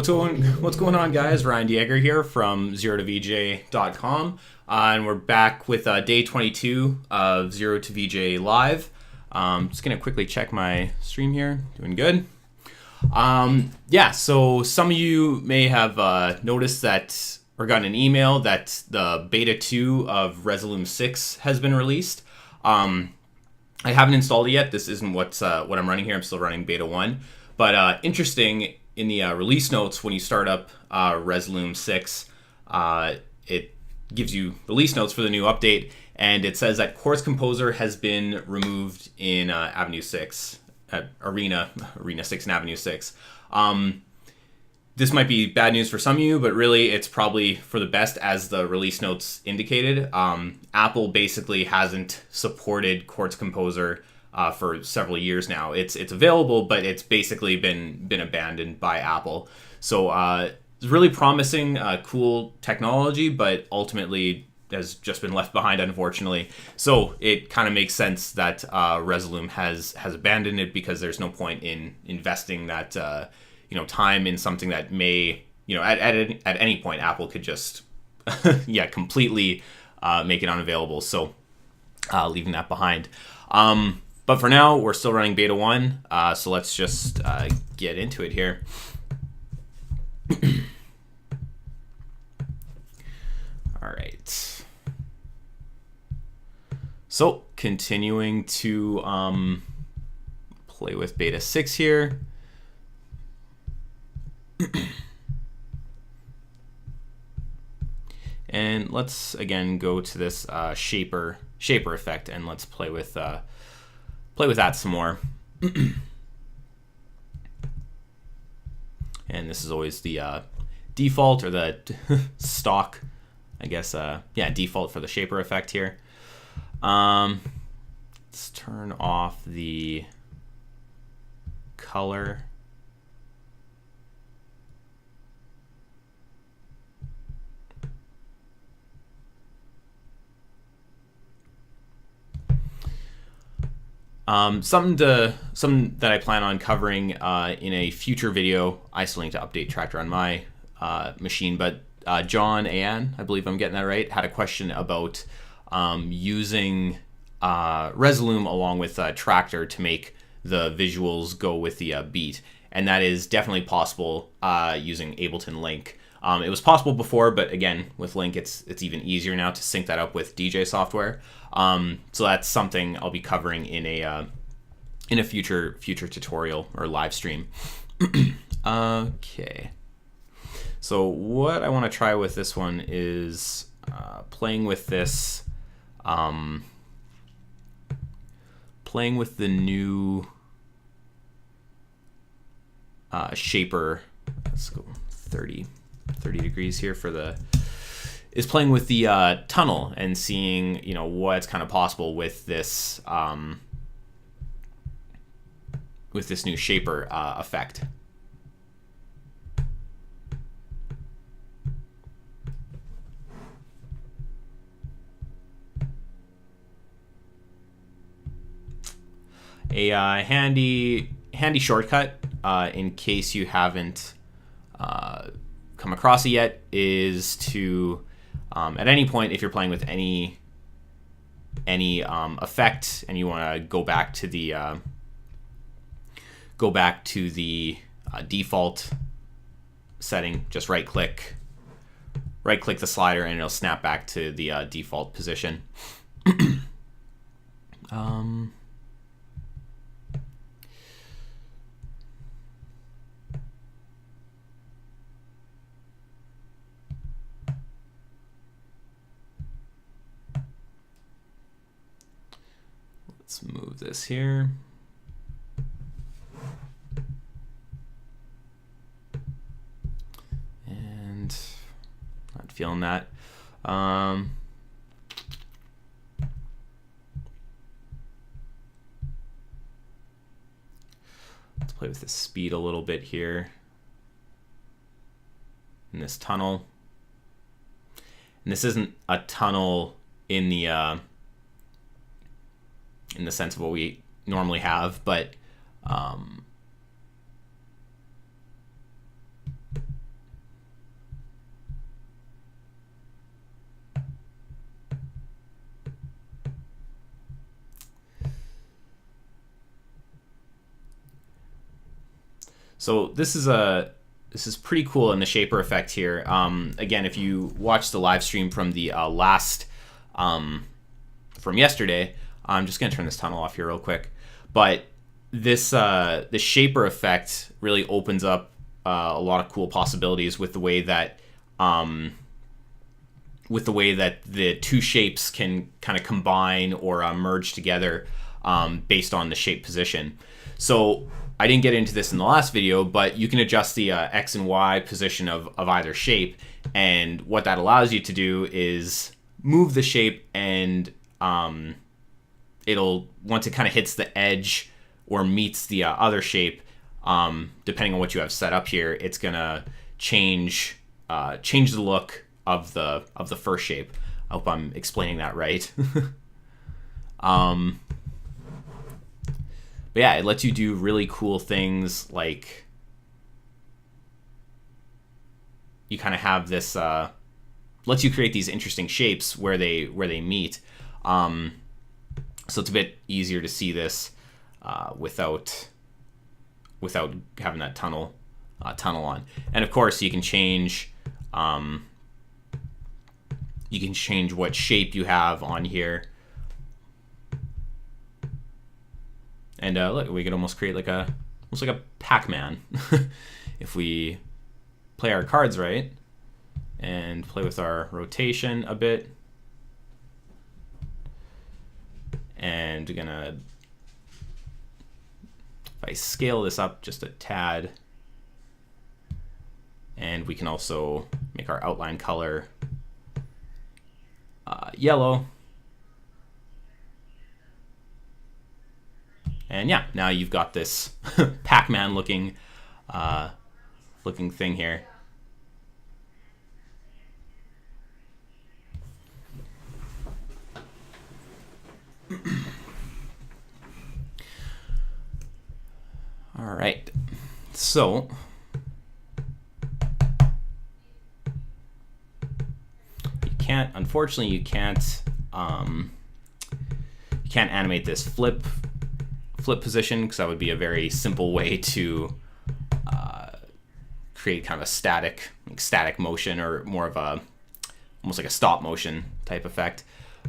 What's going on, guys? Ryan Dieger here from 0 to VJ.com, and we're back with day 22 of 0 to VJ Live. Just gonna quickly check my stream here. Doing good. Yeah. So some of you may have noticed that or gotten an email that the beta 2 of Resolume 6 has been released. I haven't installed it yet. This isn't what I'm running here. I'm still running beta 1. But interesting, in the release notes, when you start up Resolume 6, it gives you release notes for the new update, and it says that Chorus Composer has been removed in Avenue 6, Arena 6 and Avenue 6. This might be bad news for some of you, but really it's probably for the best, as the release notes indicated. Apple basically hasn't supported Chorus Composer for several years now. It's available, but it's basically been abandoned by Apple. So it's really promising, cool technology, but ultimately has just been left behind, unfortunately. So it kind of makes sense that Resolume has abandoned it, because there's no point in investing that time in something that may, at any point Apple could just completely make it unavailable. So leaving that behind. But for now, we're still running beta 1, so let's just get into it here. All right. So continuing to play with beta 6 here. And let's again go to this shaper effect, and let's play with that some more. And this is always the default, or the stock, I guess. Default for the shaper effect here. Let's turn off the color. Something that I plan on covering in a future video. I still need to update Tractor on my machine, but John Ayan, I believe I'm getting that right, had a question about using Resolume along with Tractor to make the visuals go with the beat, and that is definitely possible using Ableton Link. It was possible before, but again, with Link, it's even easier now to sync that up with DJ software. So that's something I'll be covering in a future tutorial or live stream. Okay. So what I want to try with this one is playing with this, playing with the new shaper. Let's go 30 degrees here for the, is playing with the tunnel and seeing what's kind of possible with this new shaper effect. A handy shortcut in case you haven't come across it yet is to at any point, if you're playing with any effect and you want to go back to the default setting, just right click the slider and it'll snap back to the default position. Let's move this here. And not feeling that. Let's play with the speed a little bit here in this tunnel. And this isn't a tunnel in the sense of what we normally have, but So this is pretty cool in the shaper effect here. Again, if you watch the live stream from the from yesterday, I'm just gonna turn this tunnel off here real quick. But this the shaper effect really opens up a lot of cool possibilities with the way that the two shapes can kind of combine or merge together based on the shape position. So I didn't get into this in the last video, but you can adjust the X and Y position of either shape. And what that allows you to do is move the shape, and it'll, once it kind of hits the edge or meets the other shape, depending on what you have set up here, it's gonna change the look of the first shape. I hope I'm explaining that right. But yeah, it lets you do really cool things, like you kind of have this lets you create these interesting shapes where they meet. So it's a bit easier to see this without having that tunnel on. And of course, you can change what shape you have on here. And look, we could almost create like a Pacman if we play our cards right and play with our rotation a bit. And we're gonna, if I scale this up just a tad, and we can also make our outline color yellow. And yeah, now you've got this Pac-Man looking thing here. All right, so unfortunately you can't animate this flip position, because that would be a very simple way to create kind of a static motion, or more of a almost like a stop motion type effect.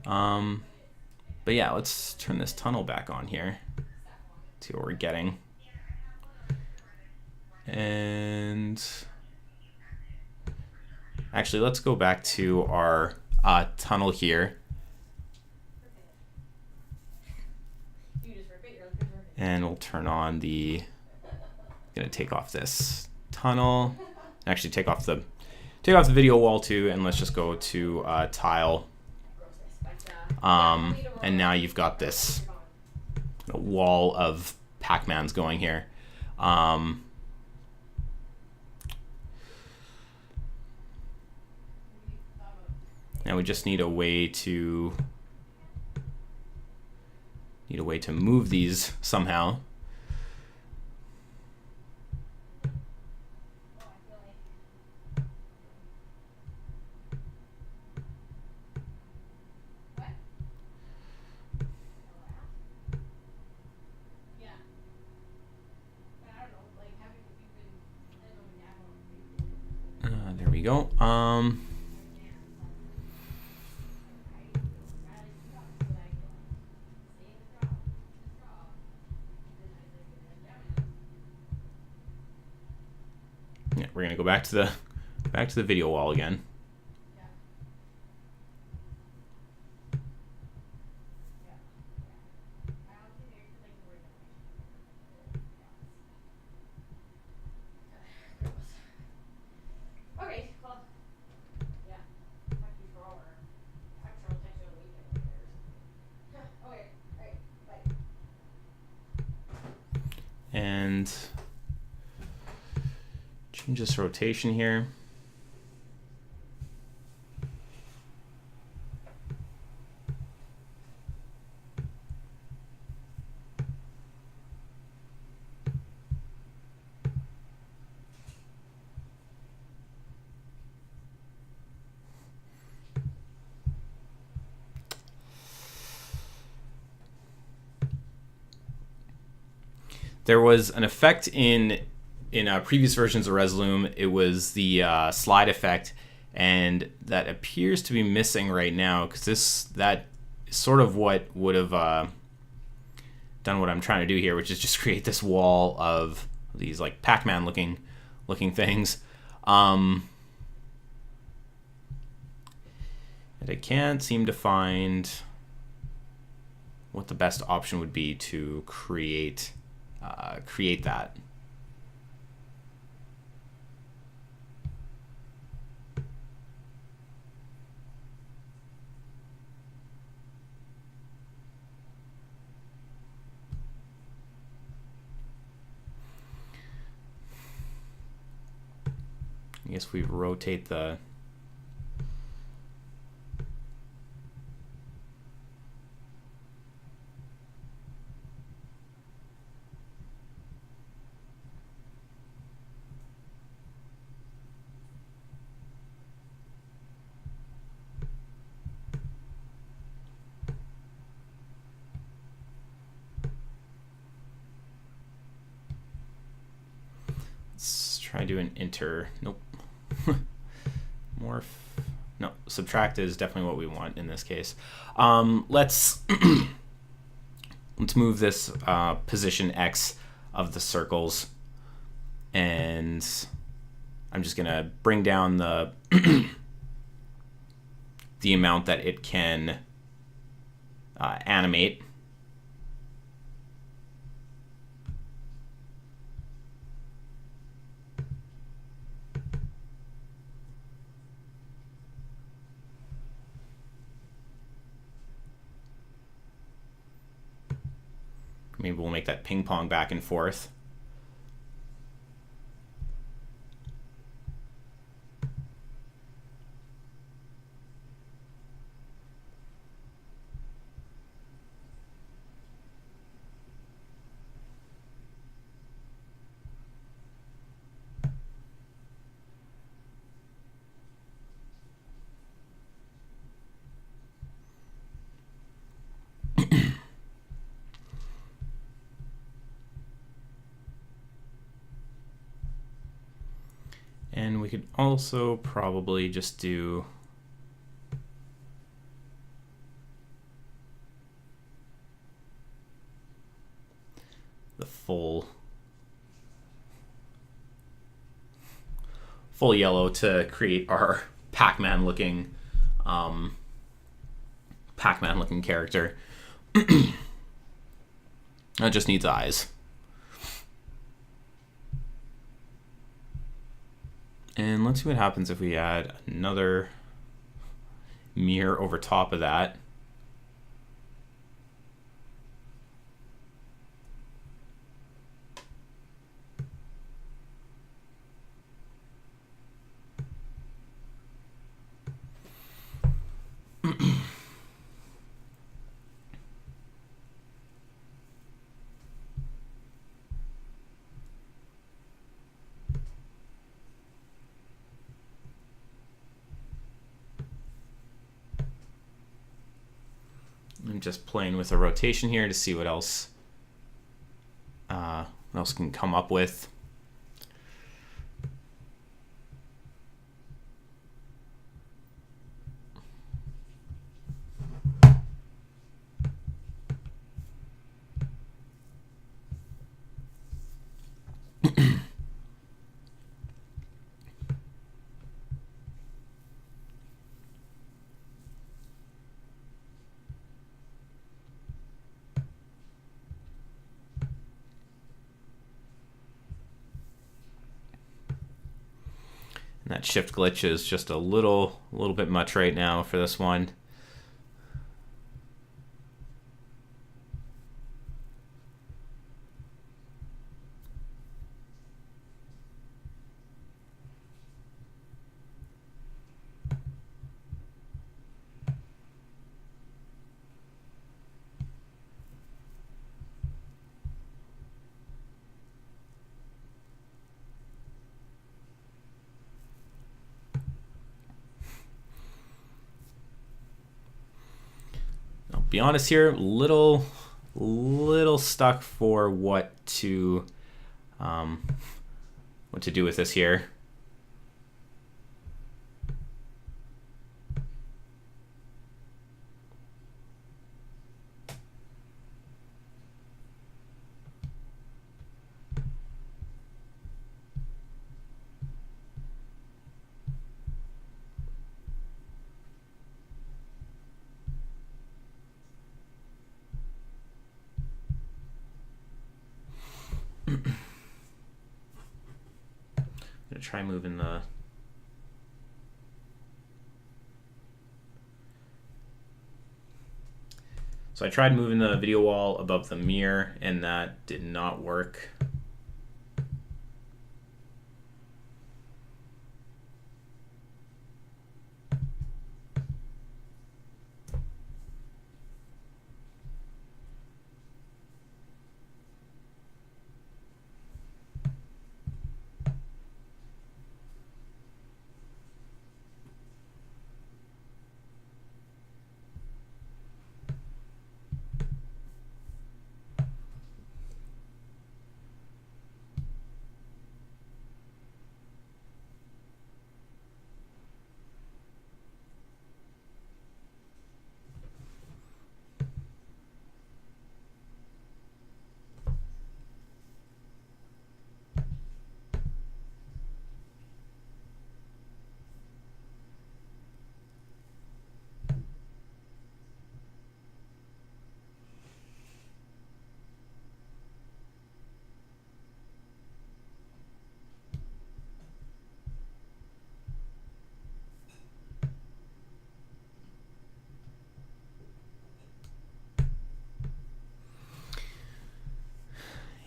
But yeah, let's turn this tunnel back on here, see what we're getting. And actually, let's go back to our tunnel here. And we'll turn on gonna take off this tunnel, actually take off the video wall too, and let's just go to tile. And now you've got this wall of Pac-Mans going here. Now we just need a way to move these somehow. There we go. Yeah, we're gonna go back to the video wall again. And change this rotation here. There was an effect in in previous versions of Resolume, it was the slide effect, and that appears to be missing right now, because that is sort of what would have done what I'm trying to do here, which is just create this wall of these like Pac-Man looking things. And I can't seem to find what the best option would be to create that. I guess we rotate the try doing nope. Morph. No, subtract is definitely what we want in this case. Let's move this position X of the circles, and I'm just gonna bring down the the amount that it can animate. Maybe we'll make that ping pong back and forth. And we could also probably just do the full yellow to create our Pac-Man looking character. That just needs eyes. And let's see what happens if we add another mirror over top of that. I'm just playing with a rotation here to see what else can come up with. And that shift glitch is just a little bit much right now for this one. Be honest here, little stuck for what to to do with this here. I'm gonna try moving the I tried moving the video wall above the mirror and that did not work.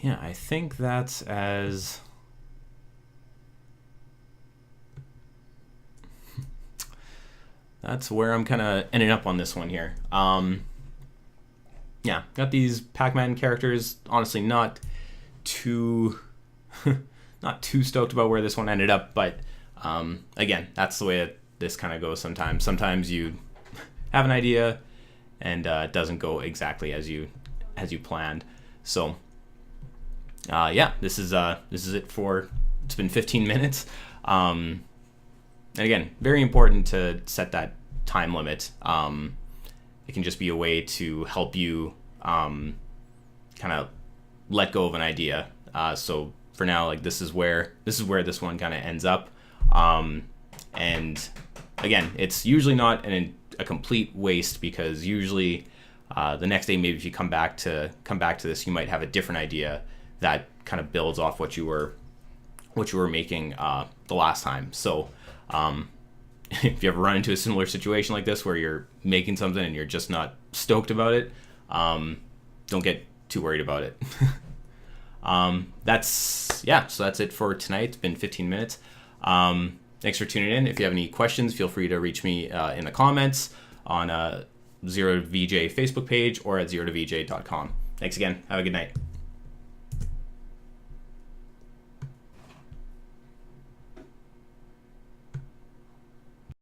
Yeah, I think that's that's where I'm kind of ending up on this one here. Yeah, got these Pacman characters. Honestly, not too not too stoked about where this one ended up, but again, that's the way this kind of goes sometimes. Sometimes you have an idea and it doesn't go exactly as you planned. So yeah, this is it for. It's been 15 minutes. And again, very important to set that time limit. It can just be a way to help you kind of let go of an idea. So for now, like this is where this one kind of ends up. And again, it's usually not a complete waste, because usually the next day, maybe if you come back to this, you might have a different idea that kind of builds off what you were making the last time. So if you ever run into a similar situation like this where you're making something and you're just not stoked about it, don't get too worried about it. So that's it for tonight. It's been 15 minutes. Thanks for tuning in. If you have any questions, feel free to reach me in the comments on Zero to VJ Facebook page or at zerotovj.com. Thanks again. Have a good night.